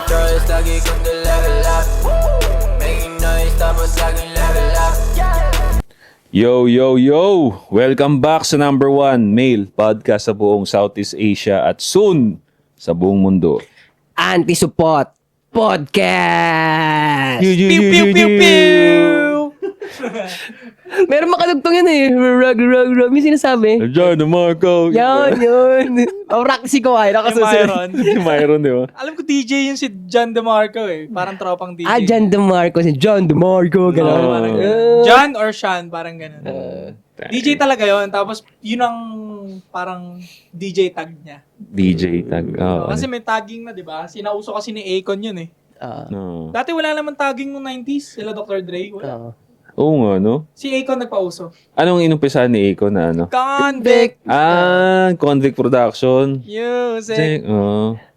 choice, lagi kong level up. Making noise, tapos laging level up. Yo, yo, yo! Welcome back sa number 1 male podcast sa buong Southeast Asia at soon sa buong mundo. Anti-Support Podcast! Pew, Pew, pew, pew, pew! Meron makadugtong yan eh. Rag. May sinasabi. John DeMarco! Yan. Practice ko ay. Nakasusunod. Si Myron, di ba? Alam ko DJ yun si John DeMarco eh. Parang tropang DJ. John DeMarco. Si John DeMarco. Gano'n. Parang John or Sean, parang gano'n. DJ talaga yun. Tapos yun ang parang DJ tag niya. DJ tag. Oh, Kasi may tagging na, di ba? Sinauso kasi ni Akon yun eh. no. Dati wala naman tagging noong 90s. Sila Dr. Dre. Wala. Oo nga, no? Si Akon nagpauso. Anong inumpisahan ni Iko na ano? Convict! Convict Production. Music!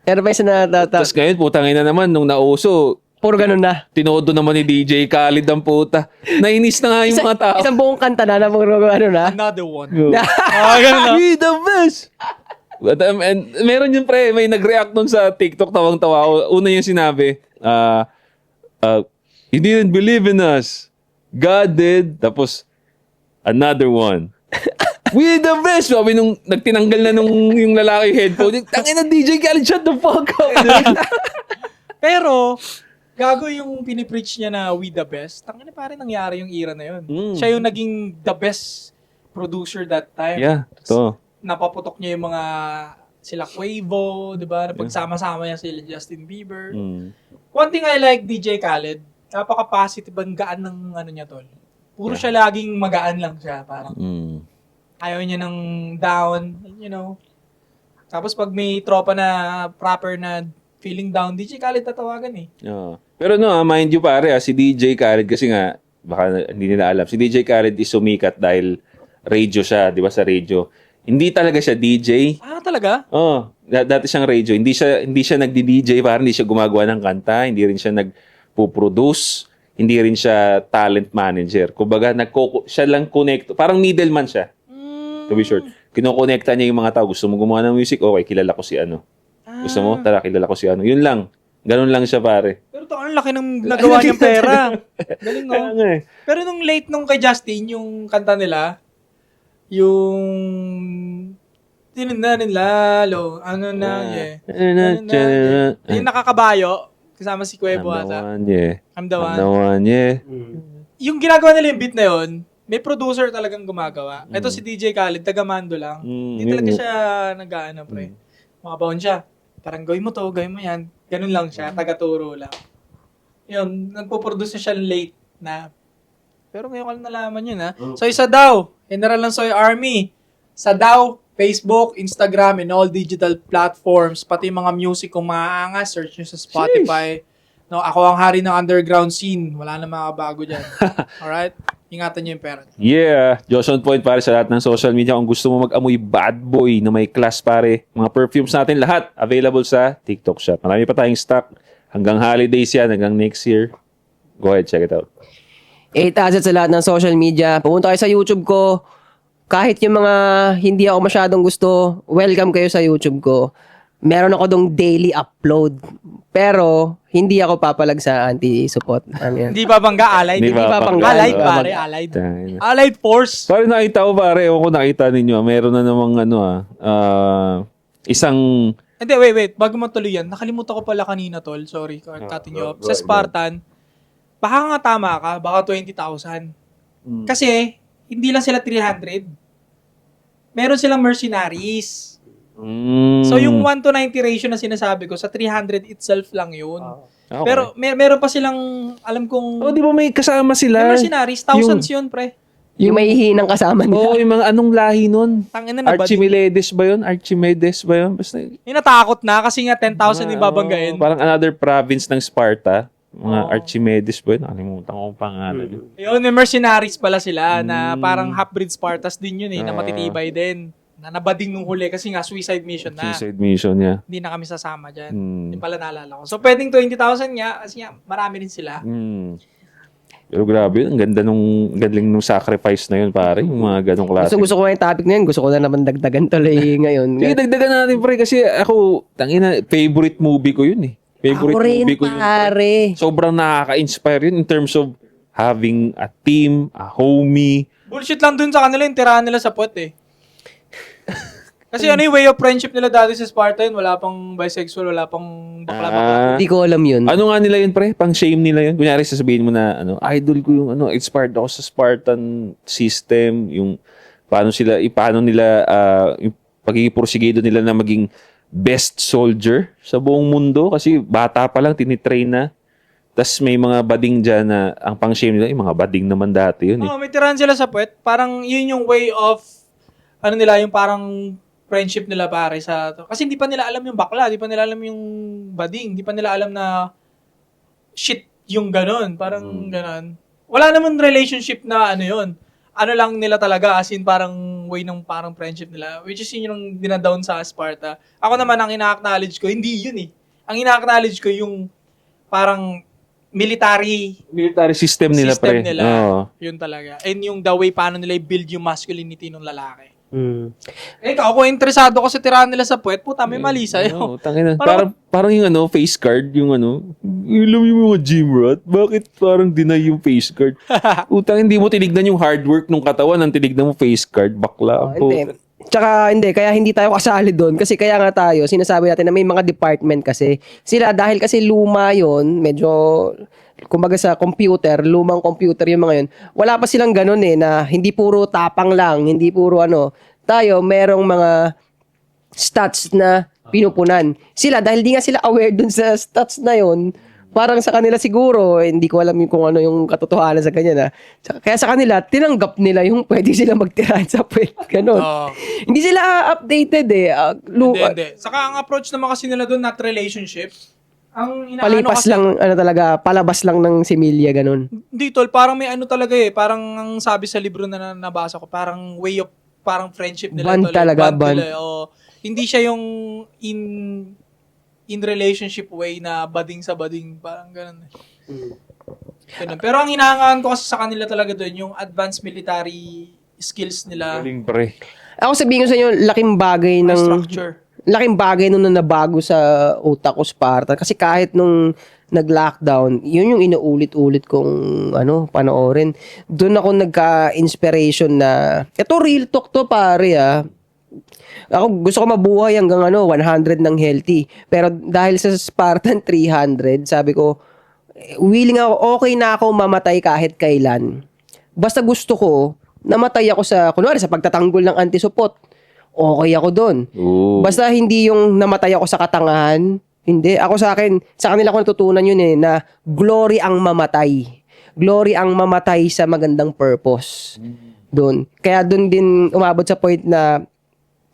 Pero may sinatata. Tapos ngayon, putangin na naman, nung nauso, Puro ganun na. tinodo naman ni DJ Khaled ang puta. Nainis na nga yung mga tao. Isang buong kanta na puro ano na. Another one. Ganun na. We the best! But, and meron yun pre, may nag-react nun sa TikTok, tawang-tawa ako. Una yung sinabi, you didn't believe in us. God did. Tapos, another one. We the best! Sabi nung nagtinanggal na yung lalaki headphone, tangina DJ Khaled, shut the fuck up! Dude. Pero, gago yung pinipreach niya na we the best. Tangina pa rin nangyari yung era na yun. Siya yung naging the best producer that time. Yeah, to. Napaputok niya yung mga sila Quavo, di ba? Napagsama-sama niya sila Justin Bieber. One thing I like DJ Khaled, napaka-positive ang gaan ng ano niya tol. Puro siya laging magaan lang siya. Parang ayaw niya ng down, you know. Tapos pag may tropa na proper na feeling down, DJ Khaled tatawagan eh. Pero no, mind you pare, si DJ Khaled kasi nga, baka hindi nila alam, si DJ Khaled is sumikat dahil radio siya, di ba sa radio. Hindi talaga siya DJ. Ah, talaga? Dati siyang radio. Hindi siya nagdi-DJ, parang hindi siya gumagawa ng kanta, hindi rin siya nagpo-produce, hindi rin siya talent manager. Kumbaga, siya lang connect, parang middleman siya. To be short. Kinokonekta niya yung mga tao. Gusto mo gumawa ng music? Okay, kilala ko si ano. Gusto mo? Tara, kilala ko si ano. Yun lang. Ganun lang siya, pare. Pero ang laki ng nagawa niyang pera. Galing no? Pero nung late nung kay Justin, yung kanta nila, yung Tinanda lalo, ano na, yung nakakabayo, kasama si Quavo ata. I'm the one. Yung ginagawa nila yung beat na yun, may producer talagang gumagawa. Ito si DJ Khaled, taga-mando lang. Hindi talaga siya nag-ano, pre. Makabaon siya. Parang gawin mo to, gawin mo yan. Ganun lang siya, taga-turo lang. Yun, nagpo-produce na siya late na. Pero ngayon ko lang nalaman yun, ha? So, isa daw, General ng Soy Army. Sa daw, Facebook, Instagram, and all digital platforms, pati mga music kung maaangas, search nyo sa Spotify. No, ako ang hari ng underground scene. Wala na makabago dyan. Alright? Ingatan nyo yung pera. Yeah. Josh on point pare sa lahat ng social media. Kung gusto mo mag-amoy bad boy na may class pare, mga perfumes natin lahat available sa TikTok shop. Marami pa tayong stock. Hanggang holidays yan, hanggang next year. Go ahead, check it out. 8 assets sa lahat ng social media. Pumunta kayo sa YouTube ko. Kahit yung mga hindi ako masyadong gusto, welcome kayo sa YouTube ko. Meron ako dong daily upload. Pero, hindi ako papalag sa anti-support. Hindi pa bangga, allied. Hindi pa bangga. Allied, pare, allied. Allied force. Pare, nakita ko pare. Ewan ko nakita ninyo. Meron na namang isang... Hindi, wait. Bago mo tuloy yan, nakalimutan ko pala kanina, tol. Sorry, cutting you off. Sa Spartan, baka nga tama ka, baka 20,000. Kasi, hindi lang sila 300. Meron silang mercenaries. So, yung 1:90 ratio na sinasabi ko, sa 300 itself lang yun. Okay. Pero, meron pa silang, alam kong... di ba may kasama sila? May mercenaries, thousands yun, pre. Yung may hihinang kasama nila. Yung mga anong lahi nun? Tangina na ba? Archimedes ba yun? Basta... Yung natakot na kasi nga 10,000 yung babanggain. Parang another province ng Sparta. Mga Archimedes ba yun? Nakalimutan ko ang pangalan. Yun, may mercenaries pala sila na parang half-breed Spartans din yun na matitibay din. Na nabading nung huli kasi nga suicide mission na. Suicide mission, yeah. Hindi na kami sasama dyan. Yung pala naalala ko. So, pwedeng 20,000 nga kasi nga marami rin sila. Pero grabe, ang ganda galing nung sacrifice na yun, pare. Yung mga ganong klase. Gusto ko yung topic na yun. Gusto ko na naman dagdagan tuloy ngayon. Sige, dagdagan natin, pre. Kasi ako, tangina, favorite movie ko yun eh. Favorite Ako rin, movie ko yun. pare. Sobrang nakaka-inspire yun in terms of having a team, a homie. Bullshit lang dun sa kanila yung tirahan nila sa puwet eh. Kasi ano yung way of friendship nila dati sa Sparta yun, wala pang bisexual, wala pang bakla-bakla. Hindi ko alam yun. Ano nga nila yun, pre? Pang-shame nila yun. Kunyari, sasabihin mo na, idol ko yung, inspired ako sa Spartan system, yung, paano nila, yung pagiging nila na maging best soldier sa buong mundo. Kasi bata pa lang, tinitrain na. Tapos may mga bading dyan na, ang pang-shame nila, yung mga bading naman dati yun. Oo, may tirahan sila sa puwet. Parang yun yung way of, nila, yung parang friendship nila pare sa kasi hindi pa nila alam yung bakla, hindi pa nila alam yung bading, hindi pa nila alam na shit yung ganon, parang ganon. Wala naman relationship na yun. Ano lang nila talaga, as in parang way ng parang friendship nila, which is yun yung dinadown sa Sparta. Ako naman, ang ina-acknowledge ko, hindi yun eh. Ang ina-acknowledge ko yung parang military system nila, pre. nila. Oo. Yun talaga. And yung the way paano nila i-build yung masculinity ng lalaki. Ikaw, Kung interesado ko sa tirahan nila sa puwet, puta, may mali sa'yo. Tangina. Parang yung face card, yung alam yung mga gym rat, bakit parang deny yung face card? Utang, hindi mo tinignan yung hard work ng katawan, ang tinignan mo face card, bakla. Hindi. Tsaka hindi, kaya hindi tayo kasali doon. Kasi kaya nga tayo, sinasabi natin na may mga department kasi. Sila, dahil kasi luma yon medyo, kumbaga sa computer, lumang computer yung mga yun. Wala pa silang ganun na hindi puro tapang lang, hindi puro Tayo, merong mga stats na pinupunan. Sila, dahil di nga sila aware dun sa stats na yon parang sa kanila siguro, hindi ko alam kung ano yung katotohanan sa kanya kaya sa kanila, tinanggap nila yung pwede sila magtirahan sa puwet. Ganon. Hindi sila updated Hindi. Saka ang approach naman kasi nila doon, not relationship. Ang palipas kasi, lang, talaga, palabas lang ng similya, ganon. Hindi, tol, parang may talaga parang ang sabi sa libro na nabasa ko, parang way of, parang friendship nila. Bond tol, talaga, bond. nila, hindi siya yung in relationship way na bading sa bading, parang ganun. Ganun. Pero ang hinahangaan ko kasi sa kanila talaga doon, yung advanced military skills nila. Galing, pre. Ako sabihin ko sa inyo, laking bagay ng Structure. laking bagay nung nabago sa utak ko, Sparta. Kasi kahit nung nag-lockdown, yun yung inuulit-ulit kong panoorin. Doon ako nagka-inspiration na, ito real talk to pare Ako gusto ko mabuhay hanggang 100 ng healthy. Pero dahil sa Spartan 300, sabi ko, willing ako, okay na ako mamatay kahit kailan. Basta gusto ko, namatay ako kunwari sa pagtatanggol ng antisupot. Okay ako doon. Basta hindi yung namatay ako sa katangahan. Hindi. Ako sa kanila ko natutunan yun na glory ang mamatay. Glory ang mamatay sa magandang purpose. Doon. Kaya doon din umabot sa point na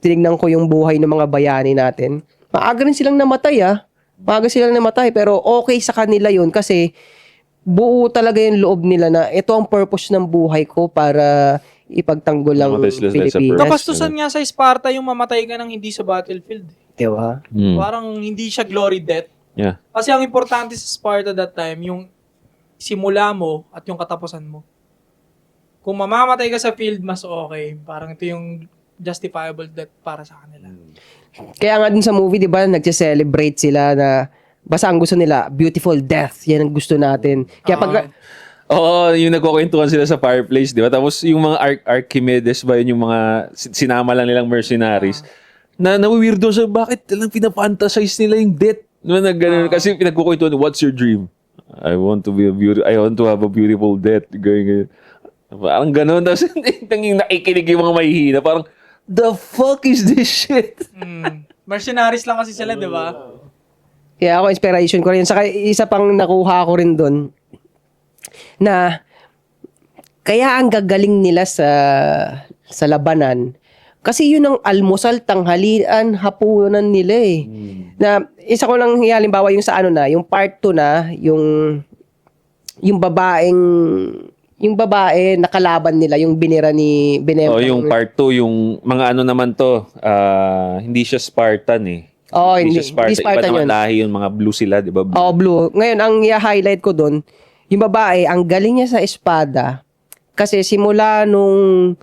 tinignan ko yung buhay ng mga bayani natin. Maaga rin silang namatay Maaga silang namatay pero okay sa kanila yun kasi buo talaga yung loob nila na ito ang purpose ng buhay ko para ipagtanggol lang Pilipinas. Kapastusan nga sa Sparta yung mamatay ka nang hindi sa battlefield. Diba? Parang hindi siya glory death. Yeah. Kasi ang importante sa Sparta that time, yung simula mo at yung katapusan mo. Kung mamamatay ka sa field, mas okay. Parang ito yung justifiable death para sa kanila. Kaya nga dun sa movie, di ba, nagse-celebrate sila na basta ang gusto nila, beautiful death. Yan ang gusto natin. Kaya pag... Oo, yung nagkukwentuhan sila sa fireplace, di ba? Tapos yung mga Archimedes ba yun, yung mga sinama lang nilang mercenaries, na nawiwirdo sa bakit lang pinapantasize nila yung death. Kasi pinagkukwentuhan, what's your dream? I want to have a beautiful death. Ganyan. Parang gano'n. Tapos nanging nakikinig yung mga mahihina. Parang, the fuck is this shit? Mercenaries lang kasi sila, di ba? Kaya ako, inspiration ko rin. Saka isa pang nakuha ko rin doon na kaya ang gagaling nila sa labanan kasi yun ang almusal, tanghalian, hapunan nila Na isa ko lang halimbawa yung sa yung part 2 na, yung babae nakalaban nila, yung binira ni Benem. Yung part 2, yung mga naman to, hindi siya Spartan hindi siya Spartan. Iba naman lahi yung mga blue sila, di ba? Blue. Ngayon, ang i-highlight ko doon, yung babae, ang galing niya sa espada. Kasi simula nung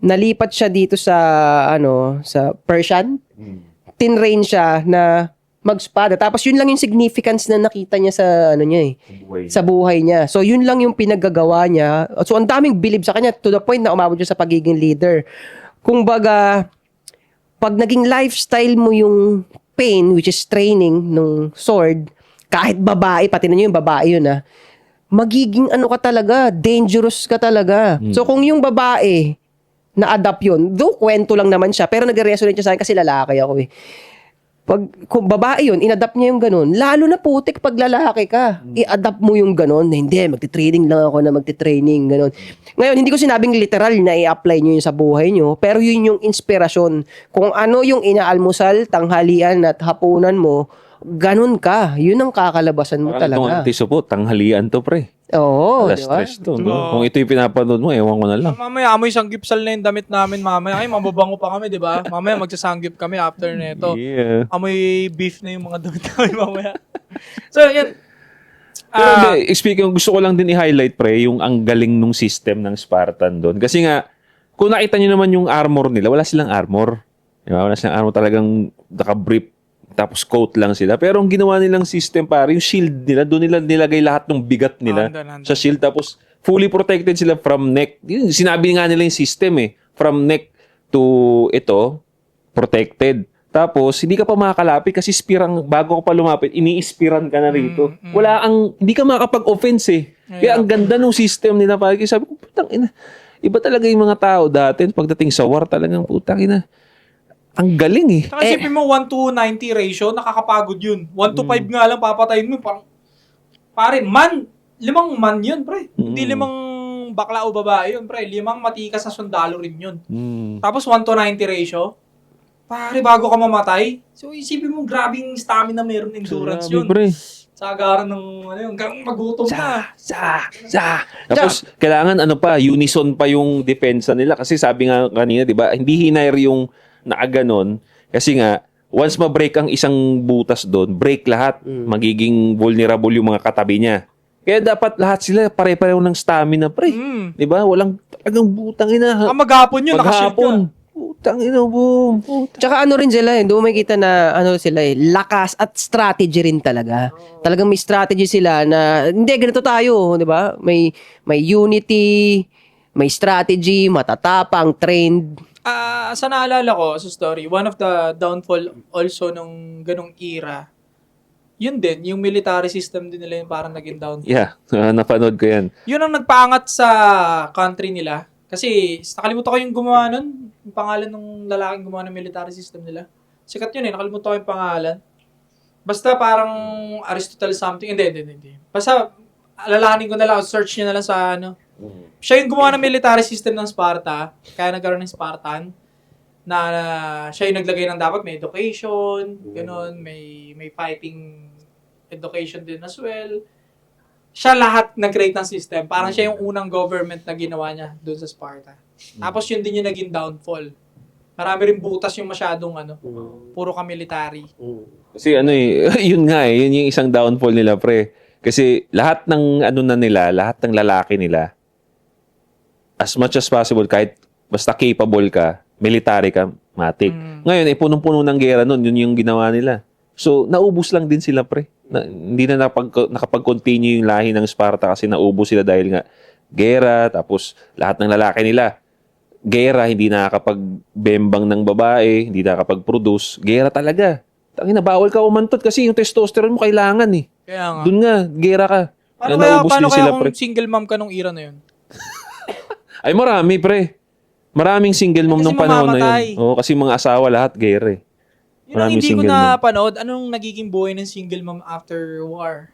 nalipat siya dito sa Persian, tinrain siya na mag-spada. Tapos yun lang yung significance na nakita niya sa ano niya eh, sa buhay niya. So yun lang yung pinaggagawa niya. So ang daming believe sa kanya to the point na umabot siya sa pagiging leader. Kung baga, pag naging lifestyle mo yung pain, which is training ng sword, kahit babae, pati na yung babae yun magiging ano ka talaga, dangerous ka talaga. So kung yung babae, na-adapt yun, though kwento lang naman siya, pero nag-resonate siya sa akin kasi lalaki ako eh. Kung babae yun, inadapt niya yung ganun, lalo na putik pag lalaki ka. I-adapt mo yung ganun, na hindi, magti-training lang ako na magti-training, ganun. Ngayon, hindi ko sinabing literal na i-apply nyo yun sa buhay nyo, pero yun yung inspirasyon. Kung ano yung inaalmusal, tanghalian at hapunan mo, ganun ka. Yun ang kakalabasan mo Parang itong talaga. artiso po, tanghalian to, pre. Oo, Alas di ba? stress to. No? Kung ito yung pinapanood mo, ewan ko na lang. Mamaya, amoy sanggipsal na yung damit namin mamaya. Ay, mababango pa kami, di ba? Mamaya, magsasanggip kami after neto. Yeah. Amoy beef na yung mga damit namin mamaya. So, yan. Pero hindi, speaking, gusto ko lang din i-highlight, pre, yung ang galing nung system ng Spartan doon. Kasi nga, kung nakita nyo naman yung armor nila, wala silang armor. Diba? Wala silang armor, talagang naka-brief, tapos coat lang sila. Pero ang ginawa nilang system, pare, yung shield nila, doon nila nilagay lahat ng bigat nila Andun. sa shield. Tapos, fully protected sila from neck. Yun, sinabi nga nila yung system eh. From neck to ito, protected. Tapos, hindi ka pa makakalapit kasi bago ka pa lumapit, ini-spiran ka na rito. Hindi ka makakapag-offense eh. Kaya ang ganda ng system nila. Kaya sabi ko, putang ina, iba talaga yung mga tao dati. Pagdating sa war, talagang putang ina. Ang galing eh. Saka isipin mo, 1-to-90 ratio, nakakapagod yun. 1-to-5 nga lang, papatayin mo. Parang, pare, 5 man yun, pre. Hindi 5 bakla o babae yun, pre. 5 matikas na sundalo rin yun. Tapos 1-to-90 ratio, pare, bago ka mamatay. So, isipin mo, grabing stamina meron, endurance yun. Pre. Sa agaran ng, magutom na. Tapos, kailangan unison pa yung depensa nila. Kasi sabi nga kanina, di ba, hindi hinire yung nakaganon. Kasi nga, once ma-break ang isang butas doon, break lahat. Magiging vulnerable yung mga katabi niya. Kaya dapat lahat sila pare-pareho ng stamina, pre. Di ba? Walang talagang butang ina. Maghapon yun, nakashield ka. Maghapon. Putang ina, boom. Tsaka ano rin sila doon may kita na sila lakas at strategy rin talaga. Talagang may strategy sila na hindi ganito tayo, 'di ba? May unity, may strategy, matatapang, trained. Sa naalala ko sa story, one of the downfall also nung ganong era, yun din, yung military system din nila yung parang naging downfall. Yeah, napanood ko yan. Yun ang nagpaangat sa country nila. Kasi nakalimutan ko yung gumawa nun, yung pangalan ng lalaking gumawa ng military system nila. Sikat yun nakalimutan ko yung pangalan. Basta parang Aristotle something. Hindi. Basta alalahanin ko na lang, search nyo na lang sa Siya yung gumawa ng military system ng Sparta, kaya nagkaroon ng Spartan, na siya yung naglagay ng dapat may education, ganun, may fighting education din as well. Siya lahat nag-create ng system. Parang siya yung unang government na ginawa niya doon sa Sparta. Tapos yun din yung naging downfall. Marami rin butas yung masyadong puro ka military. Kasi yun nga yun yung isang downfall nila, pre. Kasi lahat ng lahat ng lalaki nila, as much as possible, kahit basta capable ka, military ka, matik. Ngayon, punong-puno ng gera nun, yun yung ginawa nila. So, naubos lang din sila, pre. Hindi na nakapag-continue yung lahi ng Sparta kasi naubos sila dahil nga gera, tapos lahat ng lalaki nila, gera, hindi nakakapag-bembang ng babae, hindi nakakapag-produce. Gera talaga. Tangina, bawal ka umantot kasi yung testosterone mo kailangan eh. Kaya nga. Doon nga, gera ka. Paano kaya kung single mom ka nung era na yun? Ay, marami, pre. Maraming single mom Kasi nung panahon na mamamatay. yun. Oo, kasi mga asawa lahat, gera eh. Yun ang hindi ko napanood. Anong nagiging buhay ng single mom after war?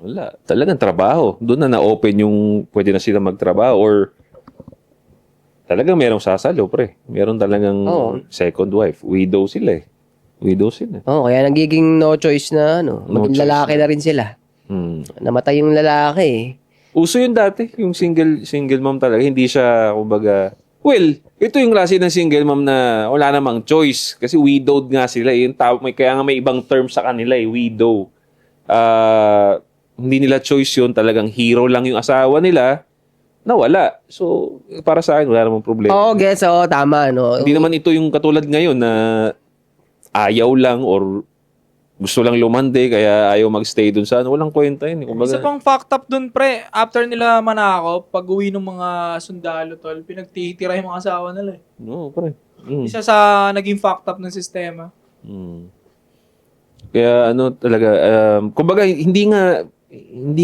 Wala. Talagang trabaho. Doon na na-open yung pwede na sila magtrabaho or talagang merong sasalo, pre. Meron talagang second wife. Widow sila eh. Kaya nagiging no choice na maging lalaki na rin sila. Namatay yung lalaki eh. Uso yun dati, yung single mom talaga. Hindi siya, kumbaga, ito yung klase ng single mom na wala namang choice. Kasi widowed nga sila. Kaya nga may ibang term sa kanila widow. Hindi nila choice yun. Talagang hero lang yung asawa nila. Nawala. So, para sa akin, wala namang problema. Oo, gets. Oo, tama. Hindi naman ito yung katulad ngayon na ayaw lang or gusto lang lumande, kaya ayaw magstay dun sa ano. Walang kwenta yun. Isa pang fucked up dun, pre. After nila manakop, pag uwi ng mga sundalo, tol, pinagtitira yung mga asawa nila eh. No, pre. Isa sa naging fucked up ng sistema. Kaya ano talaga, kumbaga hindi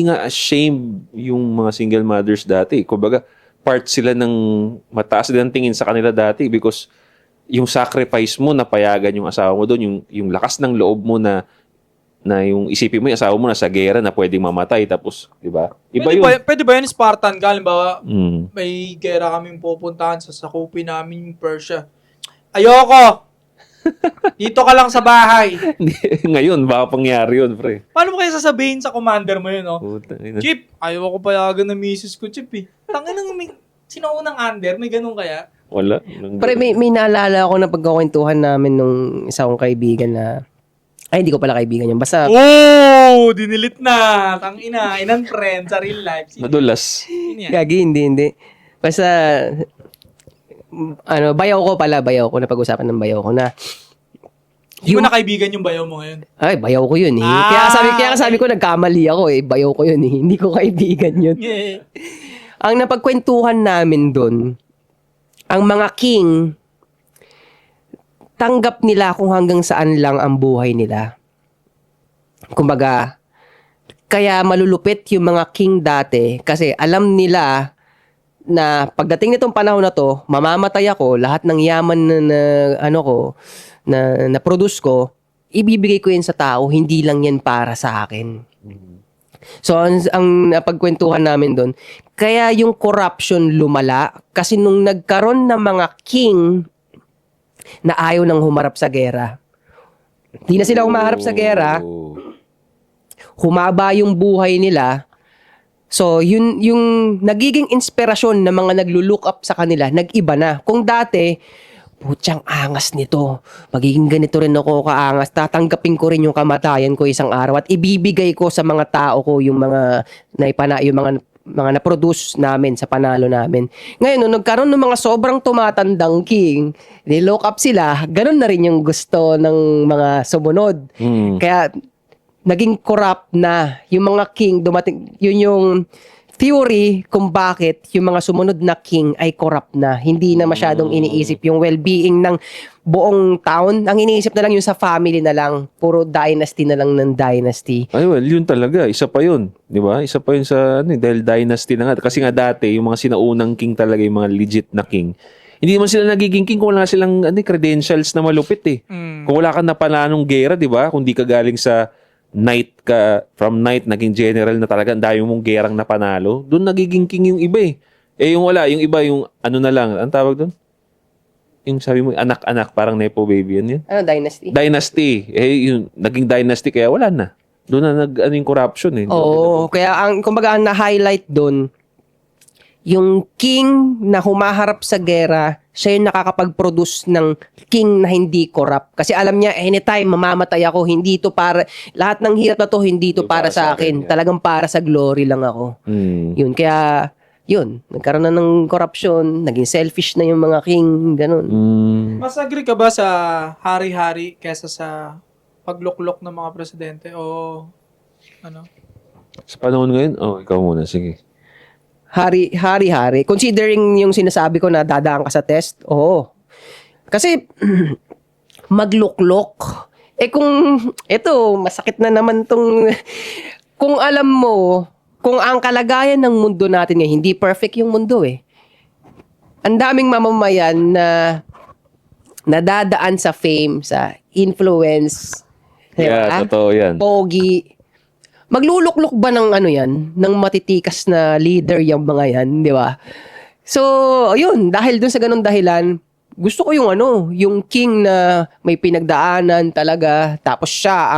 nga ashamed yung mga single mothers dati. Kumbaga, part sila ng mataas din ang tingin sa kanila dati because yung sacrifice mo na payagan yung asawa mo doon, yung lakas ng loob mo na yung isipin mo yung asawa mo na sa gera na pwedeng mamatay tapos, di ba? Iba yun. Pwede ba yun Spartan ka? Halimbawa, may gera kaming pupuntahan, sakupin namin yung Persia. Ayoko! Dito ka lang sa bahay. Ngayon, baka pangyari yun, pre. Paano mo kaya sasabihin sa commander mo yun, no? Puta, Chip, ayaw ko payagan ng misis ko, Chip eh. Tangin ng sinaunang under, may ganun kaya? Wala. Pre, may naalala ako na pagkakwentuhan namin nung isa kong kaibigan na, ay, hindi ko pala kaibigan yun. Basta, Oh, dinilit na. Tangina, inang friend sa real life. Madulas. gagi, hindi. Basta, bayaw ko, napag-usapan ng bayaw ko na, Hindi mo na kaibigan yung bayaw mo ngayon. ay, bayaw ko yun eh. Kaya sabi ko, nagkamali ako eh. Bayaw ko yun eh. Hindi ko kaibigan yun. Yeah. Ang napagkwentuhan namin doon, ang mga king, tanggap nila kung hanggang saan lang ang buhay nila. Kumbaga, kaya malulupit yung mga king dati kasi alam nila na pagdating nitong panahon na to, mamamatay ako, lahat ng yaman na produce ko, ibibigay ko yan sa tao, hindi lang yan para sa akin. So, ang napagkwentuhan namin doon, kaya yung corruption lumala kasi nung nagkaroon ng mga king na ayaw nang humarap sa gera. Di na sila humaharap sa gera, humaba yung buhay nila. So, yung nagiging inspirasyon ng mga naglo-look up sa kanila, nag-iba na. Kung dati, putyang angas nito. Magiging ganito rin ako kaangas. Tatanggapin ko rin yung kamatayan ko isang araw at ibibigay ko sa mga tao ko yung mga na-produce namin sa panalo namin. Ngayon, nung nagkaroon ng mga sobrang tumatandang king, nilook up sila, ganun na rin yung gusto ng mga sumunod. Kaya, naging corrupt na yung mga king dumating. Yun yung theory kung bakit yung mga sumunod na king ay corrupt na. Hindi na masyadong iniisip yung well-being ng buong town. Ang iniisip na lang yung sa family na lang. Puro dynasty na lang ng dynasty. Ay, well, yun talaga. Isa pa yun. Di ba? Isa pa yun sa, dahil dynasty na nga. Kasi nga dati, yung mga sinaunang king talaga, yung mga legit na king, hindi naman sila nagiging king kung wala silang credentials na malupit eh. Kung wala kang napananong gera, di ba? Kung di ka galing sa knight ka, from knight, naging general na talaga, ang dami mong gerang na panalo, doon nagiging king yung iba eh. Eh yung wala, yung iba, yung ano na lang, ang tawag doon? Yung sabi mo, anak-anak, parang nepo baby, yan. Ano, dynasty? Dynasty. Eh, yung naging dynasty, kaya wala na. Doon na yung corruption eh. Oo, kaya kumbaga ang na-highlight doon, yung king na humaharap sa gera, siya yung nakakapag-produce ng king na hindi corrupt. Kasi alam niya, anytime mamamatay ako, hindi to para, lahat ng hirap na to, hindi to para sa akin. Talagang para sa glory lang ako. Yun, kaya, nagkaroon na ng corruption, naging selfish na yung mga king, ganun. Mas agree ka ba sa hari-hari kesa sa pagluklok ng mga presidente o ano? Sa panahon ngayon, ikaw muna, sige. Hari-hari. Considering yung sinasabi ko na dadaan ka sa test, oo. Kasi, magluklok. Kung, masakit na naman kung alam mo, kung ang kalagayan ng mundo natin ngayon, hindi perfect yung mundo eh. Ang daming mamamayan na nadadaan sa fame, sa influence, Yeah, totoo yan. pogi. Magluluklok ba ng ng matitikas na leader yung mga yan, di ba? So, ayun, dahil dun sa ganung dahilan, gusto ko yung king na may pinagdaanan talaga, tapos siya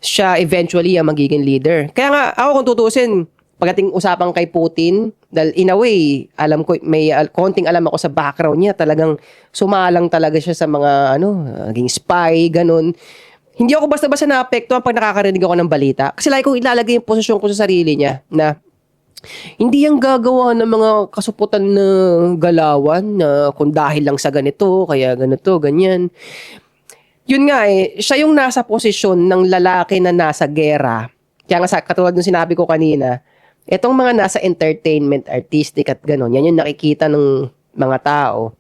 siya eventually ang magiging leader. Kaya nga, ako kung tutusin, pagdating usapan kay Putin, dahil in a way, alam ko, may konting alam ako sa background niya, talagang sumalang talaga siya sa mga, naging spy, ganun. Hindi ako basta-basta naapektuhan pag nakakarinig ako ng balita. Kasi lagi kong ilalagay yung posisyon ko sa sarili niya na hindi yung gagawa ng mga kasuputan na galawan na kung dahil lang sa ganito, kaya ganito, ganyan. yun nga siya yung nasa posisyon ng lalaki na nasa gera. Kaya nga katulad ng sinabi ko kanina, itong mga nasa entertainment, artistic at gano'n, yan yung nakikita ng mga tao.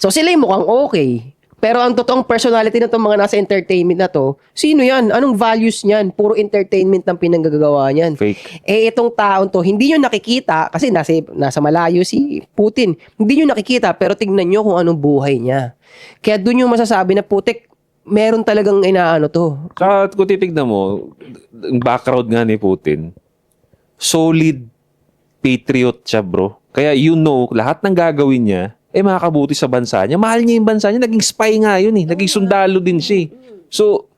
So sila yung mukhang okay. Pero ang totoong personality ng mga nasa entertainment na to, sino yan? Anong values niyan? Puro entertainment ng pinanggagawa niyan. Fake. Itong taon to, hindi nyo nakikita, kasi nasa malayo si Putin, hindi nyo nakikita, pero tignan nyo kung anong buhay niya. Kaya doon yung masasabi na putik, meron talagang inaano to. Kaya kung titignan mo, ang background nga ni Putin, solid patriot siya, bro. Kaya lahat ng gagawin niya, makakabuti sa bansa niya. Mahal niya yung bansa niya. Naging spy nga yun eh. Naging sundalo din siya. So,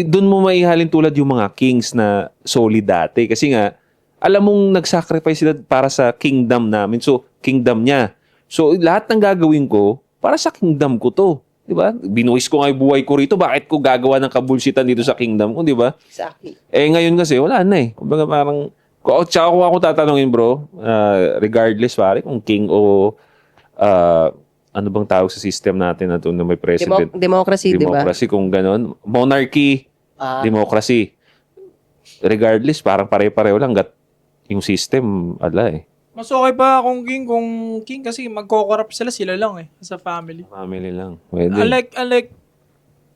doon mo maihalin tulad yung mga kings na solid dati. Kasi nga, alam mong nag-sacrifice sila para sa kingdom namin. So, kingdom niya. So, lahat ng gagawin ko, para sa kingdom ko to. Diba? Binuwis ko nga yung buhay ko rito. Bakit ko gagawa ng kabulsitan dito sa kingdom ko, diba? Exactly. Ngayon kasi, wala na eh. Kumbaga parang, tsaka kung ako tatanungin bro, regardless pare, kung king o ano bang tawag sa system natin na doon na may president? Democracy, di ba? Democracy, kung ganon. Monarchy, democracy. Regardless, parang pare-pareho lang. Yung system, Mas okay pa kung king kasi magko-corrupt sila lang sa family. Family lang. Pwede. Unlike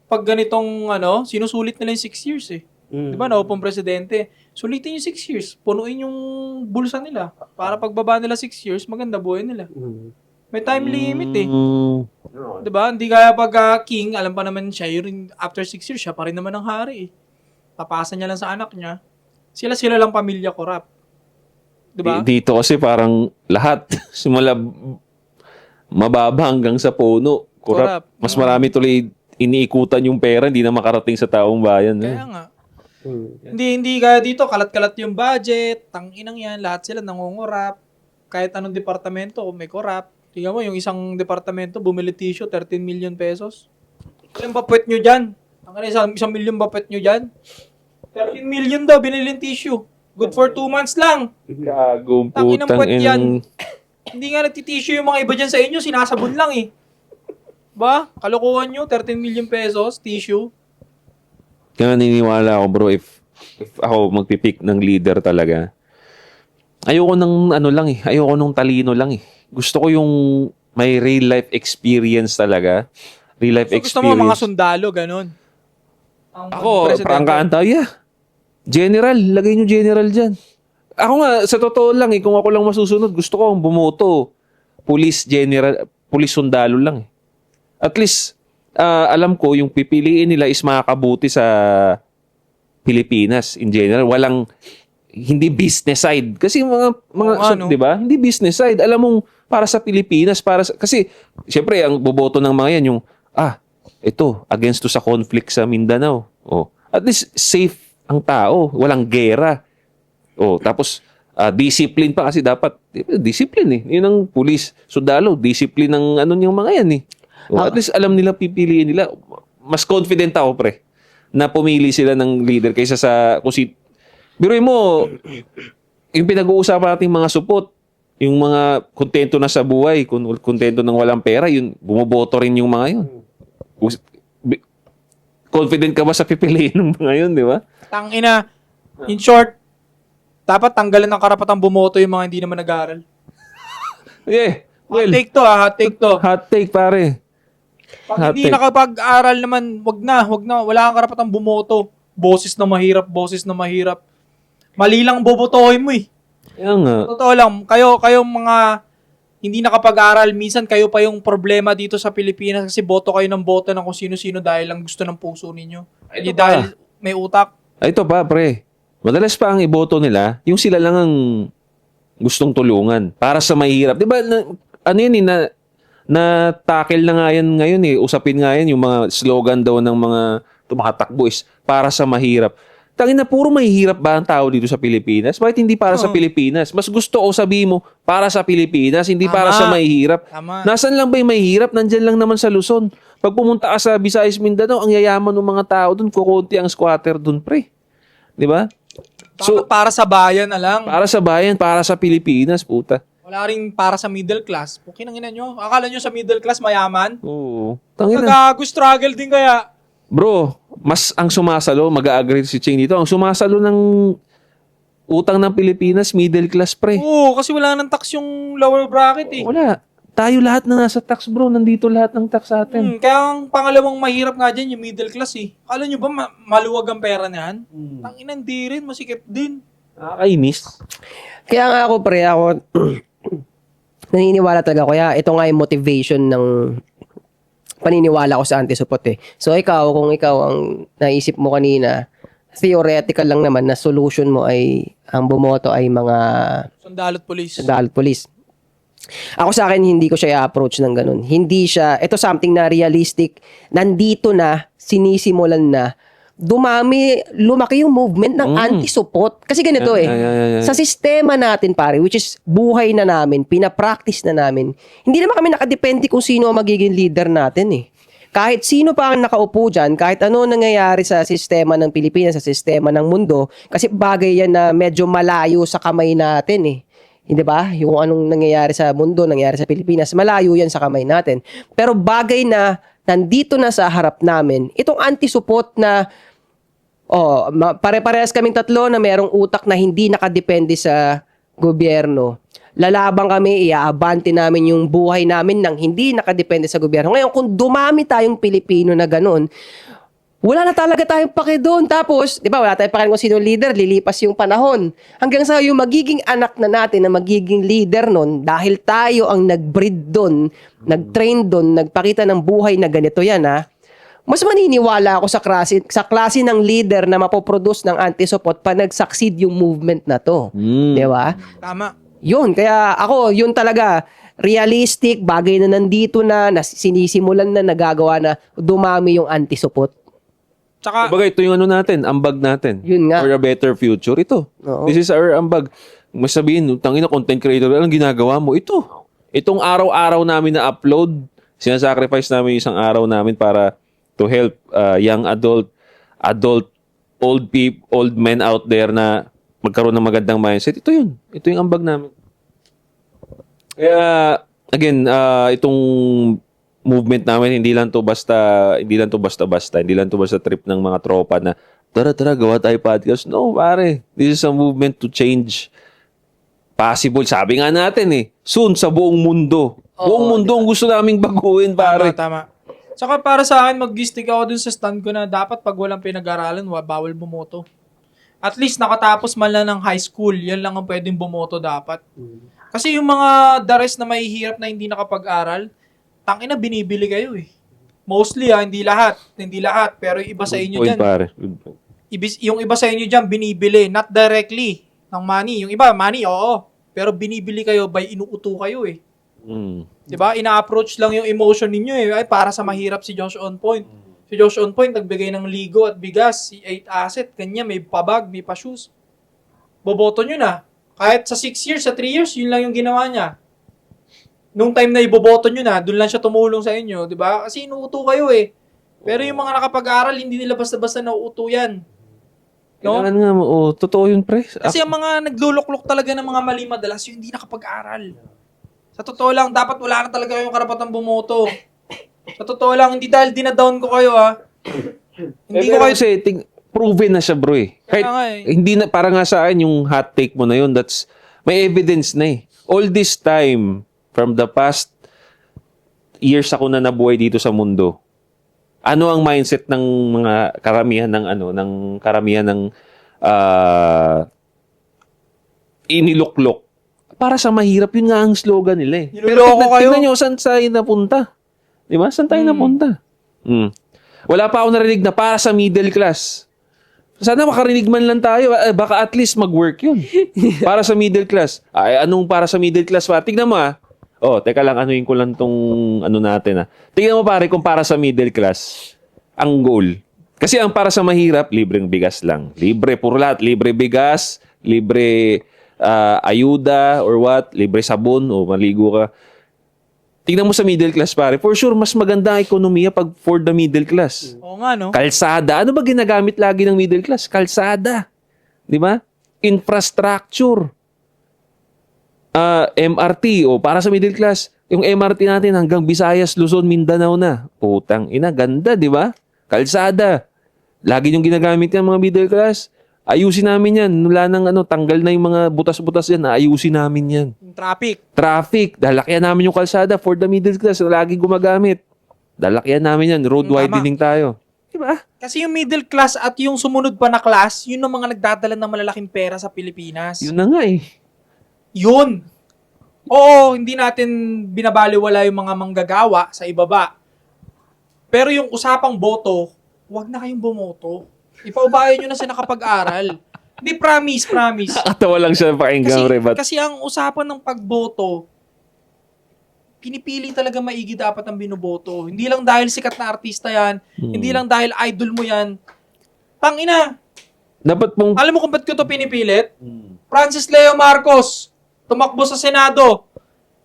pag ganitong sinusulit nila yung 6 years Di ba, naupong presidente. Sulitin yung 6 years. Punuin yung bulsa nila. Para pagbaba nila 6 years, maganda buhay nila. May time limit Di ba? Hindi kaya pag king, alam pa naman siya, yun, after 6 years, siya pa rin naman ang hari Papasa niya lang sa anak niya. Sila lang pamilya corrupt. Di ba? Dito kasi parang lahat, simula mababa hanggang sa puno. Corrupt. Mas marami tuloy iniikutan yung pera, hindi na makarating sa taong bayan. Kaya nga. Hindi kaya dito, kalat-kalat yung budget, tanginang yan, lahat sila nangungurap. Kahit anong departamento, may corrupt. Tingnan mo, yung isang departamento, bumili tissue, 13 million pesos. Ilang ba puwet nyo dyan? Isang million ba puwet nyo dyan? 13 million daw, binili yung tissue. Good for 2 months lang. Gagong Tanginang putang puwet yan. Hindi nga nagtitissue yung mga iba dyan sa inyo, sinasabon lang Ba? Kalokohan nyo, 13 million pesos, tissue. Kaya naniniwala ako bro, if ako magpipick ng leader talaga, ayoko ng ayoko nung talino lang Gusto ko yung may real life experience talaga. Real life experience. Gusto mo mga sundalo, ganun? Ako, Prangka Antaya. General, lagay nyo general dyan. Ako nga, sa totoo lang kung ako lang masusunod, gusto ko bumoto. Police general, police sundalo lang At least, alam ko, yung pipiliin nila is makakabuti sa Pilipinas in general. Hindi business side. Kasi di ba? Hindi business side. Alam mong para sa Pilipinas, kasi syempre ang boboto ng mga yan yung ito against to sa conflict sa Mindanao. At least safe ang tao, walang gera. Tapos discipline pa kasi dapat discipline Yun ang police, sundalo, discipline ng yung mga yan at least alam nila pipiliin nila. Mas confident ako pre na pumili sila ng leader kaysa sa biruin mo, yung pinag-uusapan nating mga supot, yung mga kontento na sa buhay, kontento ng walang pera, yun, bumoboto rin yung mga yun. Confident ka ba sa pipiliin ng mga yun, di ba? Tangina, in short, dapat tanggalan ng karapatang bumoto yung mga hindi naman nag-aaral. Yeah. Well, hot take to. Hot take, pare. Pag hindi nakapag-aral naman, wag na. Wala kang karapatang bumoto. Boses na mahirap. Mali lang bobotohin mo Yan nga. Totoo lang, kayo mga hindi nakapag-aral, minsan kayo pa yung problema dito sa Pilipinas kasi boto kayo ng boto ng kung sino-sino dahil lang gusto ng puso ninyo. Hindi dahil may utak. Ito pa, pre. Madalas pa ang iboto nila, yung sila lang ang gustong tulungan para sa mahirap. Di ba, na-tackle na nga yan ngayon Usapin nga yan, yung mga slogan daw ng mga tumatakbo is para sa mahirap. Tangin na puro mahihirap ba ang tao dito sa Pilipinas? Bakit hindi para sa Pilipinas? Mas gusto ko sabihin mo, para sa Pilipinas, hindi para sa mahihirap. Tama. Nasaan lang ba yung mahihirap? Nandyan lang naman sa Luzon. Pag pumunta ka sa Visayas, Mindanao, ang yayaman ng mga tao doon, kukunti ang squatter doon, pre. Di ba? So, para sa bayan na lang. Para sa bayan, para sa Pilipinas, puta. Wala rin para sa middle class. Okay nang ina nyo. Akala nyo sa middle class mayaman? Oo. Tangina. Nag-struggle din kaya. Bro, mas ang sumasalo, mag-a-agree si Ching dito, ang sumasalo ng utang ng Pilipinas, middle class, pre. Oo, kasi wala nang tax yung lower bracket eh. Wala. Tayo lahat na nasa tax, bro. Nandito lahat ng tax sa atin. Kaya ang pangalawang mahirap nga dyan, yung middle class eh. Akala nyo ba maluwag ang pera niyan? Tangina, hindi rin. Masikip din. Nakakainis. Kaya nga ako, pre, ako, naniniwala talaga. Kaya ito nga yung motivation ng paniniwala ko sa anti-support eh. So ikaw, kung ikaw ang naisip mo kanina, theoretical lang naman na solution mo ay ang bumoto ay mga Sundalo at police. sundalo at police. Ako sa akin, hindi ko siya i-approach ng ganun. Hindi siya, ito something na realistic, nandito na, sinisimulan na, dumami, lumaki yung movement ng anti-support. Kasi ganito Yeah. sa sistema natin pare, which is buhay na namin, pinapractice na namin, hindi naman kami nakadepende kung sino ang magiging leader natin eh. Kahit sino pa ang nakaupo dyan, kahit ano nangyayari sa sistema ng Pilipinas, sa sistema ng mundo, kasi bagay yan na medyo malayo sa kamay natin eh. Hindi ba? Yung anong nangyayari sa mundo, nangyayari sa Pilipinas, malayo yan sa kamay natin. Pero bagay na nandito na sa harap namin, itong anti-support na pare-parehas kaming tatlo na merong utak na hindi nakadepende sa gobyerno. Lalabang kami, iaabante namin yung buhay namin nang hindi nakadepende sa gobyerno. Ngayon, kung dumami tayong Pilipino na ganun, wala na talaga tayong pake doon. Tapos, di ba, wala tayong pake kung sino leader, lilipas yung panahon. Hanggang sa yung magiging anak na natin na magiging leader nun, dahil tayo ang nag-breed doon, nag-train doon, nagpakita ng buhay na ganito yan, ha? Mas maniniwala ako sa klase ng leader na mapoproduce ng anti-support pa nag-succeed yung movement na to. Di ba? Tama. Yun, kaya ako, yun talaga, realistic, bagay na nandito na sinisimulan na, nagagawa na, dumami yung anti-support. Tsaka, Kumbaga, ito yung ano natin, ambag natin. Yun nga. For a better future. Ito. Oo. This is our ambag. Mas sabihin, tangina content creator, anong ginagawa mo? Ito. Itong araw-araw namin na upload, sinasacrifice namin isang araw namin para to help young adult, old men out there na magkaroon ng magandang mindset. Ito yun. Ito yung ambag namin. Kaya, again, itong movement namin, hindi lang to basta trip ng mga tropa na tara, gawa tayo podcast. No, pare. This is a movement to change. Possible. Sabi nga natin soon sa buong mundo. Buong mundo ang gusto naming baguhin, pare. tama. Tsaka para sa akin, mag-stick ako dun sa stand ko na dapat pag walang pinag-aralan, bawal bumoto. At least nakatapos man lang ng high school, yan lang ang pwedeng bumoto dapat. Kasi yung mga the rest na mahihirap na hindi nakapag-aral, tangina binibili kayo eh. Mostly hindi lahat, pero yung iba sa inyo Good dyan, point, pare. Good point. yung iba sa inyo dyan binibili, not directly ng money. Yung iba, money, oo. Pero binibili kayo by inuuto kayo eh. Diba? Ina-approach lang yung emotion ninyo eh. Ay, para sa mahirap si Josh On Point. Si Josh On Point, nagbigay ng ligo at bigas, si 8 asset, kanya, may pabag, may pa-shoes. Boboto nyo na. Kahit sa 6 years, sa 3 years, yun lang yung ginawa niya. Nung time na iboboto nyo na, doon lang siya tumulong sa inyo, di ba? Kasi inuuto kayo eh. Pero yung mga nakapag-aral, hindi nila basta-basta nauuto yan. No? Kailangan nga mo. Totoo yun, pre. Kasi ang mga nagluluklok talaga ng mga mali madalas, yung hindi nakapag-aral. Sa totoo lang, dapat wala na talaga yung karapatang bumoto. Sa totoo lang, hindi dahil dinadown ko kayo Hindi ko kayo... Kasi, proven na siya, bro eh. Kahit, Kaya nga eh. hindi na, para nga sa akin, yung hot take mo na yun, may evidence na eh. All this time, from the past years ako na nabuhay dito sa mundo, ano ang mindset ng mga karamihan ng iniluklok? Para sa mahirap, yun nga ang slogan nila eh. Niloloko kayo. Tignan nyo, saan tayo napunta? Di ba? Saan tayo napunta? Wala pa ako narinig na para sa middle class. Sana makarinig man lang tayo. Baka at least mag-work yun. Para sa middle class. Ay, anong para sa middle class pa? Tignan mo teka lang, anuin ko lang tong natin Tignan mo pare kung para sa middle class ang goal. Kasi ang para sa mahirap, libreng bigas lang. Libre, puro lahat. Libre bigas, libre ayuda or what, libre sabon o maligo ka. Tingnan mo sa middle class pare, for sure mas maganda ang ekonomiya pag for the middle class. Oo nga, no? Kalsada, ano ba ginagamit lagi ng middle class? Kalsada. 'Di ba? Infrastructure. MRT o para sa middle class, yung MRT natin hanggang Visayas, Luzon, Mindanao na. Putang ina, ganda, di ba? Kalsada. Lagi yung ginagamit yan mga middle class. Ayusin namin yan. Wala nang tanggal na yung mga butas-butas yan. Ayusin namin yan. Yung traffic. Traffic. Lalakyan namin yung kalsada for the middle class. Lagi gumagamit. Lalakyan namin yan. Road Tama. widening tayo. Diba? Kasi yung middle class at yung sumunod pa na class, yun ang mga nagdadala ng malalaking pera sa Pilipinas. Yun na nga eh. Yun. Oo, hindi natin binabaliwala yung mga manggagawa sa ibaba. Pero yung usapang boto, huwag na kayong bumoto. Ipaubayan nyo na sa nakapag-aral. Hindi, promise. Nakakatawa lang siya pakinggan, pre. Kasi ang usapan ng pagboto, pinipili talaga maigi dapat ang binoboto. Hindi lang dahil sikat na artista yan, hindi lang dahil idol mo yan. Tangina, Dapat pong... alam mo kung ba't ko ito pinipilit? Francis Leo Marcos, tumakbo sa Senado.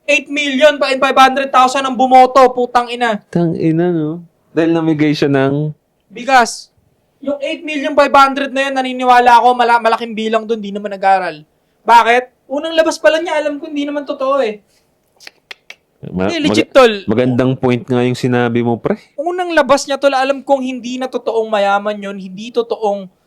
8,500,000 ang bumoto, putang ina. Tangina, no? Dahil namigay siya ng... Bigas. Yung 8,500,000 na yun, naniniwala ako, malaking bilang doon, di naman nag-aral. Bakit? Unang labas pala niya, alam ko hindi naman totoo eh. Legit, tol. Magandang point nga yung sinabi mo, pre. Unang labas niya, tol, alam kong hindi na totoong mayaman yun, hindi totoong...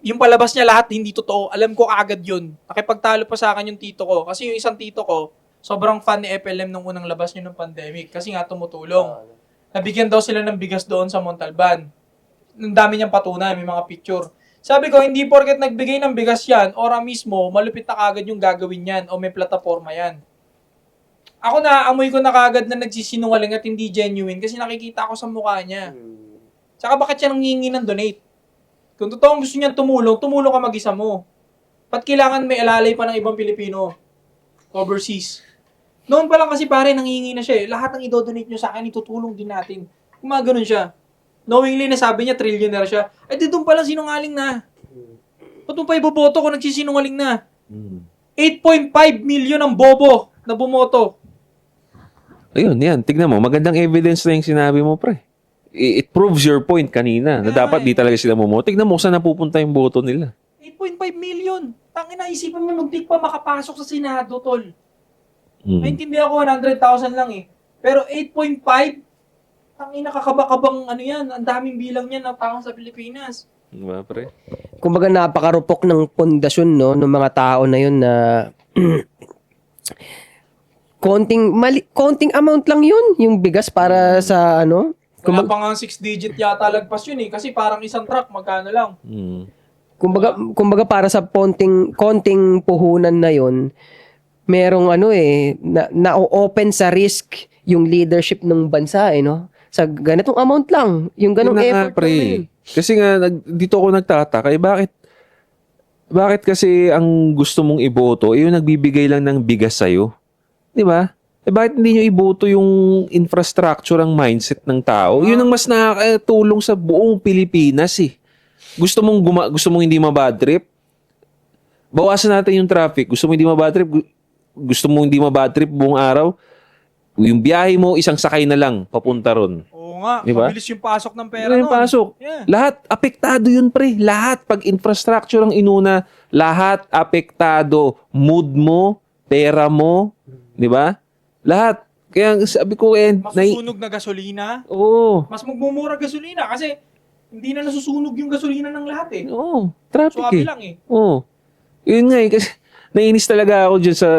Yung palabas niya lahat, hindi totoo. Alam ko agad yun. Nakipagtalo pa sa akin yung tito ko. Kasi yung isang tito ko, sobrang fan ni FLM nung unang labas niya ng pandemic. Kasi nga tumutulong. Nabigyan daw sila ng bigas doon sa Montalban. Ang dami niyang patunay, may mga picture. Sabi ko, hindi porket nagbigay ng bigas yan, ora mismo, malupit na kagad yung gagawin yan o may plataforma yan. Ako na, amoy ko na kagad na nagsisinungaling at hindi genuine kasi nakikita ko sa mukha niya. Tsaka bakit siya nangingi ng donate? Kung totoong gusto niya tumulong ka mag-isa mo. Ba't kailangan may alalay pa ng ibang Pilipino? Overseas. Noon pa lang kasi pare, nangingi na siya eh. Lahat ng idodonate nyo sa akin, itutulong din natin. Kung mga ganun siya. Knowingly na sabi niya, trillionaire siya. Ay, di doon pala sinungaling na. Ba't mo pa iboboto kung nagsisinungaling na? 8.5 million ang bobo na bumoto. Ayun, yan. Tignan mo, magandang evidence na yung sinabi mo, pre. It proves your point kanina na dapat di talaga sila bumoto. Tignan mo saan napupunta yung boto nila. 8.5 million. Tangina, isipan mo muntik pa makapasok sa Senado, tol. Naintindihan ko 100,000 lang eh. Pero 8.5, tangina, kakabakabang ano yan. Ang daming bilang yan ng tao sa Pilipinas. Diba, pre? Kumbaga napakarupok ng pundasyon no ng mga tao na yun na konting amount lang yun yung bigas para sa ano. Wala pa nga 6-digit yata lagpas yun eh. Kasi parang isang truck, magkano lang. Kumbaga para sa konting puhunan na yun, merong ano eh, na-open sa risk yung leadership ng bansa eh, no? Sa ganitong amount lang, yung ganong Yun na effort nga, pre. lang na yun. Kasi nga, dito ako nagtataka, bakit kasi ang gusto mong iboto, yung nagbibigay lang ng bigas sa'yo? Di ba? Bakit hindi nyo iboto yung infrastructure ang mindset ng tao? Yun ang mas nakakatulong sa buong Pilipinas eh. Gusto mong hindi mabad trip? Bawasan natin yung traffic. Gusto mong hindi mabad trip buong araw? Yung biyahe mo, isang sakay na lang, papunta ron. Oo nga, diba? mabilis yung pasok ng pera Yung pasok. Yeah. Lahat, apektado yun, pre. Lahat, pag infrastructure ang inuna, lahat apektado. Mood mo, pera mo, di ba? Lahat. Kaya sabi ko, Masusunog na gasolina. Oo. Mas magmumura gasolina kasi hindi na nasusunog yung gasolina ng lahat eh. Oo. Traffic Suwabe eh. lang eh. Oo. Yun nga eh. Kasi nainis talaga ako dyan sa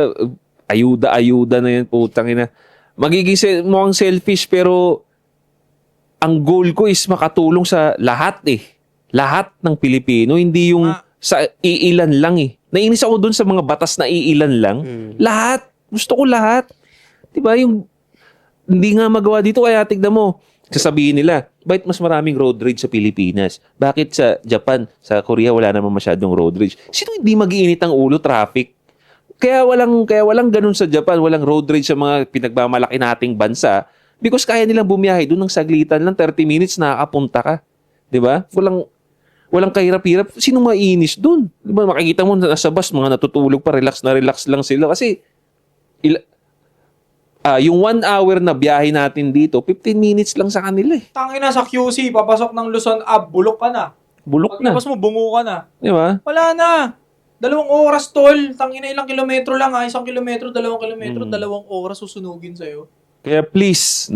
ayuda na yun. Putang ina. Magiging mukhang selfish pero ang goal ko is makatulong sa lahat eh. Lahat ng Pilipino. Hindi yung sa iilan lang eh. Nainis ako dun sa mga batas na iilan lang. Lahat. Gusto ko lahat. Diba yung hindi nga magawa dito kaya tignan mo. Sasabihin nila, bakit mas maraming road rage sa Pilipinas? Bakit sa Japan, sa Korea wala naman masyadong road rage? Sino hindi mag-iinit ang ulo? Traffic. Kaya walang ganun sa Japan, walang road rage sa mga pinagmamalaki nating bansa because kaya nilang bumiyahe doon ng saglitan lang 30 minutes nakakapunta ka. 'Di ba? Walang kahirap-hirap. Sino maiinis doon? 'Di ba makikita mo nasa bus mga natutulog pa, relax lang sila kasi yung 1 hour na biyahe natin dito, 15 minutes lang sa kanila eh. Tangina sa QC, papasok ng Luzon Ave, bulok ka na. Bulok na. Pagkabas mo, bungo ka na. Di ba? Wala na. 2 oras, tol. Tangina, ilang kilometro lang, 1 kilometro, 2 kilometro, 2 oras susunugin sa'yo. Kaya please,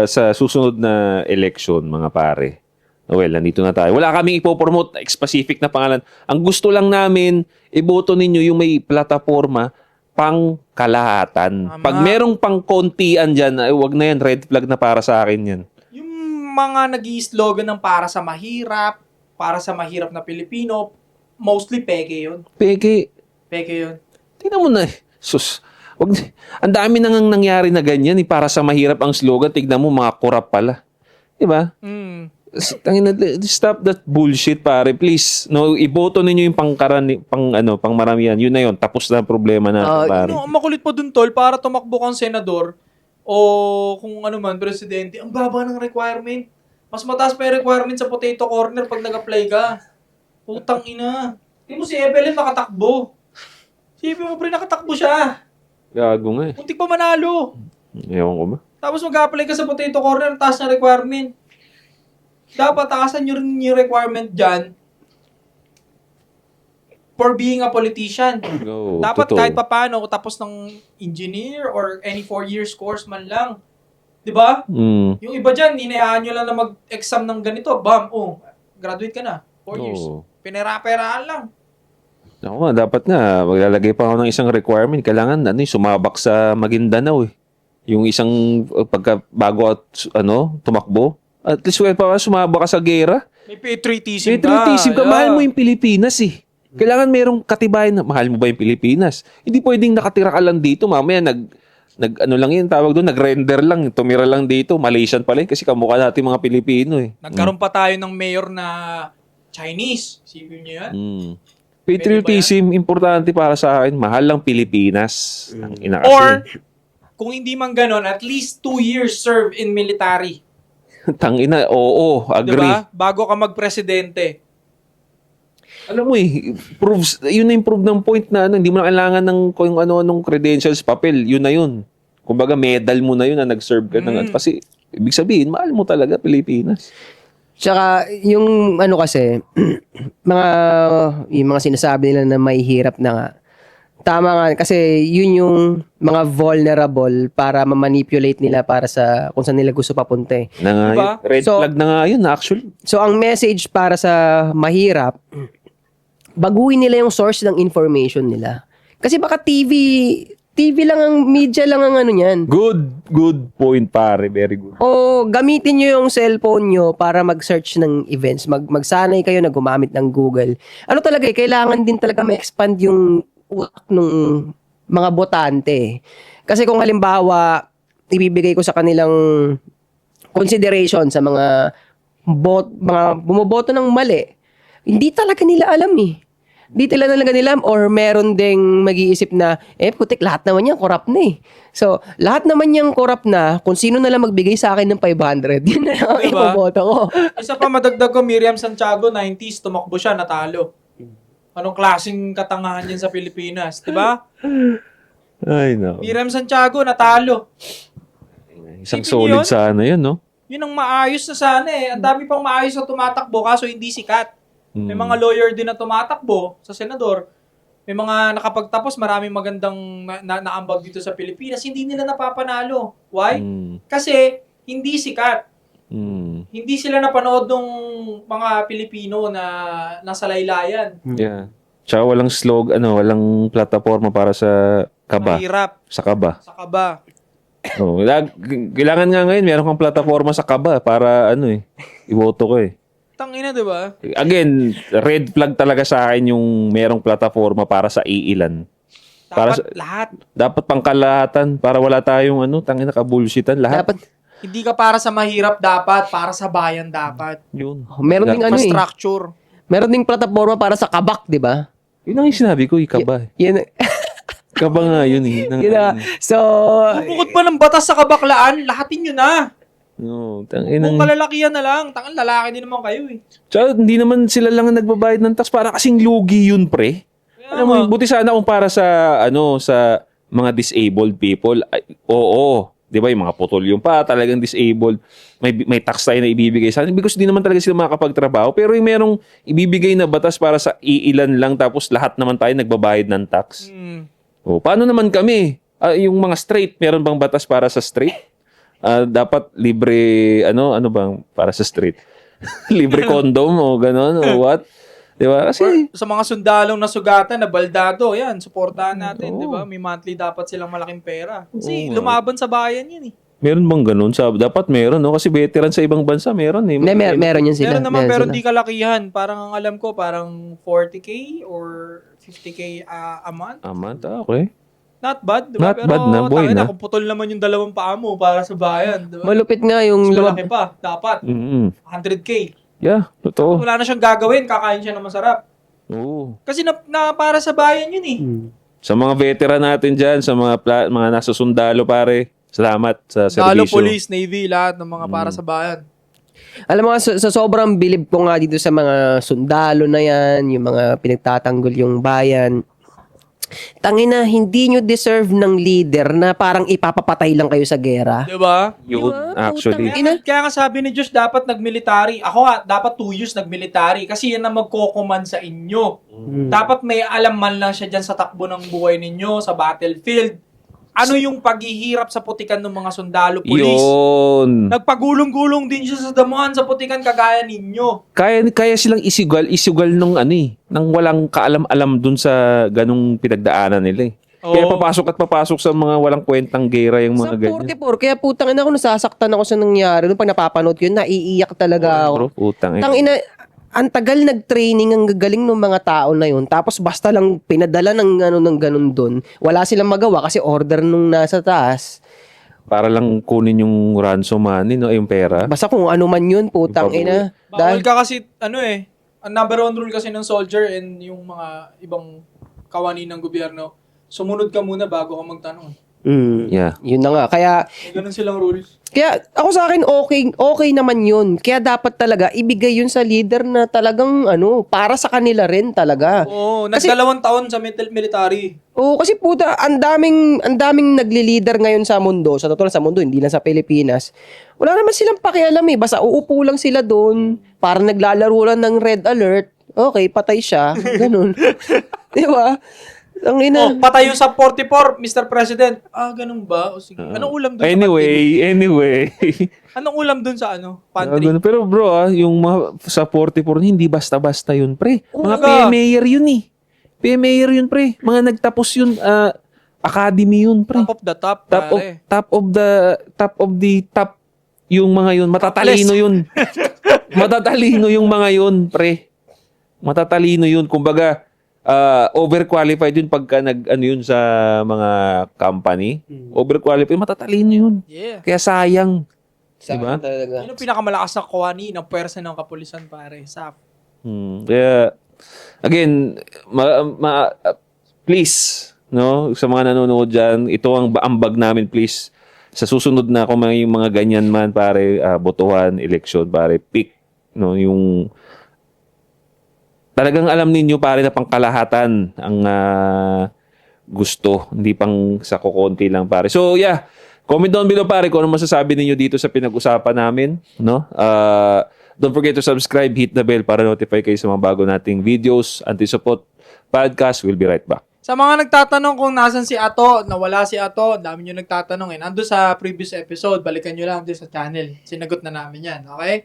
sa susunod na election, mga pare, well, nandito na tayo. Wala kaming ipopromote na specific na pangalan. Ang gusto lang namin, iboto ninyo yung may plataforma pang kalahatan. Tama. Pag merong pang kontian dyan, ay wag na yan, red flag na para sa akin yan. Yung mga nag-i-slogan ng para sa mahirap na Pilipino, mostly peke yun. Peke, Peke yun. tingnan mo na, sus, ang dami nang nangyari na ganyan, para sa mahirap ang slogan, tignan mo, mga korap pala. Diba? Stop that bullshit, pare, please. No, iboto ninyo yung pang maramihan. Yun na yun, tapos na ang problema natin, pare. Ang makulit pa dun, tol, para tumakbo kang senador o kung ano man, presidente, ang baba ng requirement. Mas mataas pa yung requirement sa potato corner pag nag-apply ka. Putang ina. Hindi mo si Evelyn nakatakbo. Sipin mo, pre, nakatakbo siya. Gago nga eh. Muntik pa manalo. Ewan ko ba? Tapos mag-apply ka sa potato corner, taas na requirement. Dapat taasan nyo rin yung requirement dyan for being a politician. Go, Dapat totoo. kahit papano, tapos ng engineer or any 4 years course man lang. Diba? Yung iba dyan, hinayaan nyo lang na mag-exam ng ganito. Bam, graduate ka na. 4 years. Pinera-peraan lang. Ako nga, dapat nga, maglalagay pa ako ng isang requirement. Kailangan, sumabak sa Maguindanao eh. Yung isang, bago at, tumakbo. At least, pa sumabak ka sa gera. May patriotism ka. Patriotism ka, Yeah. mahal mo yung Pilipinas eh. Kailangan merong katibayan na, mahal mo ba yung Pilipinas? Hindi pwedeng nakatira ka lang dito, mamaya nag-render lang, tumira lang dito, Malaysian pala kasi kamukha natin mga Pilipino eh. Nagkaroon pa tayo ng mayor na Chinese. Sipin niyo yan? Patriotism, importante para sa akin, mahal lang Pilipinas. Ang ina kasi. Or, kung hindi man ganon, at least 2 years serve in military. Tangina, oo, agree. Diba? Bago ka magpresidente. Alam mo proves, yun na yung prove ng point na hindi mo na kailangan ng kung ano-anong credentials, papel, yun na yun. Kumbaga, medal mo na yun na nag-serve ka ng, kasi, ibig sabihin, mahal mo talaga Pilipinas. Tsaka, yung kasi, yung mga sinasabi nila na may hirap na nga. Tama nga, kasi yun yung mga vulnerable para ma-manipulate nila para sa kung saan nila gusto papunta eh. Na nga Diba? yun. Red flag na nga yun, actually. So, ang message para sa mahirap, baguhin nila yung source ng information nila. Kasi baka TV lang ang, media lang ang niyan. Good point, pare. Very good. O gamitin nyo yung cellphone nyo para mag-search ng events. Magsanay kayo na gumamit ng Google. Ano talaga kailangan din talaga ma-expand yung utak ng mga botante. Kasi kung halimbawa, ibibigay ko sa kanilang consideration sa mga bumoboto ng mali, hindi talaga nila alam eh. Di talaga nila alam or meron ding mag-iisip na, putik, lahat naman yan, corrupt na eh. So, lahat naman yung corrupt na, kung sino na lang magbigay sa akin ng 500, yun na lang ang Diba? ipoboto ko. Isa pa madagdag ko, Miriam Santiago, 90s, tumakbo siya, natalo. Anong klaseng katangahan yan sa Pilipinas, diba? Ay, no. Miriam Santiago, natalo. Isang Isipin solid yun? sana yun, no? Yun ang maayos na sana eh. Ang dami pang maayos na tumatakbo, kaso hindi sikat. May mga lawyer din na tumatakbo sa senador. May mga nakapagtapos, maraming magandang naambag dito sa Pilipinas. Hindi nila napapanalo. Why? Kasi hindi sikat. Hindi sila napanood ng mga Pilipino na nasa laylayan. Yeah. Tsaka walang walang plataforma para sa kaba. Mahirap. Sa kaba. Sa kaba. Oh, kailangan nga ngayon meron kang plataforma sa kaba para iboto ko eh. Tangina, di ba? Again, red flag talaga sa akin yung merong plataforma para sa iilan. Dapat lahat. Dapat pangkalahatan para wala tayong tangina ka-bullshitan lahat. Dapat, Hindi ka para sa mahirap dapat, para sa bayan dapat. Yun. meron ding Structure. meron ding plataforma para sa kabak, di ba? Yun ang yung sinabi ko, ikaba. Yan, Kaba nga yun eh. yun na. So, Bukod pa ng batas sa kabaklaan, lahatin nyo na. No, Kung kalalakihan na lang, tangan lalaki din naman kayo eh. Tsaka hindi naman sila lang ang nagbabayad ng tax, para kasing lugi yun, pre. Alam mo, buti sana kung para sa sa mga disabled people. Oo, 'di ba, yung mga putol yung pa, talagang disabled, may tax tayo na ibibigay sa atin because di naman talaga sila makakapagtrabaho. Pero yung merong ibibigay na batas para sa iilan lang tapos lahat naman tayo nagbabayad ng tax. O, paano naman kami? Yung mga straight, meron bang batas para sa straight? Dapat libre, ano bang para sa straight? Libre condom o gano'n o what? Di ba? Kasi, Sa mga sundalong nasugatan na baldado, yan, suportahan natin, di ba? May monthly dapat silang malaking pera. Kasi lumaban sa bayan yun eh. meron bang gano'n? Dapat meron, no? Kasi veteran sa ibang bansa, meron eh. Meron yun sila. Meron naman, pero sila. di kalakihan. Parang ang alam ko, parang 40K or 50K a month. Aman, okay. Not bad, di ba? Not bad na, boy, tangina, na. kung putol naman yung dalawang paa mo para sa bayan, di ba? Malupit nga yung Mas malaki pa, dapat. Mm-hmm. 100K. Yeah, totoo. Wala na siyang gagawin, kakain siya ng masarap. Oo. Kasi na para sa bayan yun eh. Sa mga veteran natin dyan, sa mga nasa sundalo, pare, salamat sa Dalo, serbisyo. police, navy, lahat ng mga para sa bayan. Alam mo, sa sobrang bilib ko nga dito sa mga sundalo na yan, yung mga pinagtatanggol yung bayan, tangina, hindi nyo deserve ng leader na parang ipapapatay lang kayo sa gera. Di ba? Yun, actually. Kaya nga sabi ni Josh, dapat nag-military. Ako nga, dapat 2 years nag-military kasi yan ang magkocommand sa inyo. Dapat may alam man lang siya dyan sa takbo ng buhay ninyo, sa battlefield. Ano yung paghihirap sa putikan ng mga sundalo, police? Yun. Nagpagulong-gulong din siya sa damuhan sa putikan kagaya ninyo. Kaya silang isugal nung nang walang kaalam-alam dun sa ganung pinagdaanan nila eh. Kaya Oo. papasok sa mga walang kwentang gera yung Sa mga ganyan. 44, kaya putang ina ako, nasasaktan ako sa nangyari. Nung pag napapanood ko yun, naiiyak talaga ako. Bro, utang eh. Tangina, ang tagal nag-training, ang gagaling ng mga tao na yun. Tapos basta lang pinadala ng ganun doon. Wala silang magawa kasi order nung nasa taas. Para lang kunin yung ransom money, no? Yung pera. Basta kung ano man yun, putang ina. Bawal ka kasi, ang number 1 rule kasi ng soldier and yung mga ibang kawani ng gobyerno, sumunod ka muna bago ka magtanong. Yeah. Yun na nga. Kaya May ganun silang rules. ako sa akin, okay naman yun. Kaya dapat talaga, ibigay yun sa leader na talagang, para sa kanila rin talaga. Oo, Kasi- nag-2 taon sa military. Oo, kasi puta, ang daming nagli-leader ngayon sa mundo. Sa totoo lang sa mundo, hindi lang sa Pilipinas. Wala naman silang pakialam eh. Basta uupo lang sila doon. Parang naglalaro lang ng red alert. Okay, patay siya. Ganun. Di ba? Ang ina. Patay yung sa 44, Mr. President. Ganun ba? O sige. Anong ulam dun sa Anyway. Anong ulam dun sa pantry? Ganun. Pero bro, yung mga sa 44, hindi basta-basta yun, pre. Mga Talaga. PMAyer yun eh. PMAyer yun, pre. Mga nagtapos yun, academy yun, pre. Top of the top, Top of the top yung mga yun. Matatalino yun. Matatalino yung mga yun, pre. Matatalino yun. Kumbaga, overqualified yun pagka yun sa mga company. Overqualified, matatalino yun. Yeah. Kaya sayang. Diba? Talaga. Yun ang pinakamalakas na kawani ng pwersa ng kapulisan, pare. SAF. Kaya, again, please, no, sa mga nanonood dyan, ito ang ambag namin, please. Sa susunod na kung may mga ganyan man, pare, botohan, eleksyon, pare, pick, no, yung talagang alam ninyo, pare, na pangkalahatan ang gusto, hindi pang sa kukonti lang, pare. So, yeah, comment down below, pare, kung ano masasabi ninyo dito sa pinag-usapan namin, no? Don't forget to subscribe, hit the bell para notify kayo sa mga bago nating videos. Anti-Support Podcast, we'll be right back. Sa mga nagtatanong kung nasan si Ato, nawala si Ato, dami nyo nagtatanong. Nandun sa previous episode, balikan nyo lang din sa channel. Sinagot na namin yan, okay?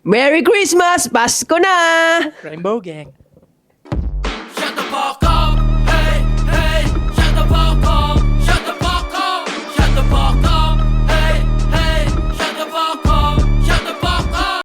Merry Christmas! Pasko na! Rainbow Gang.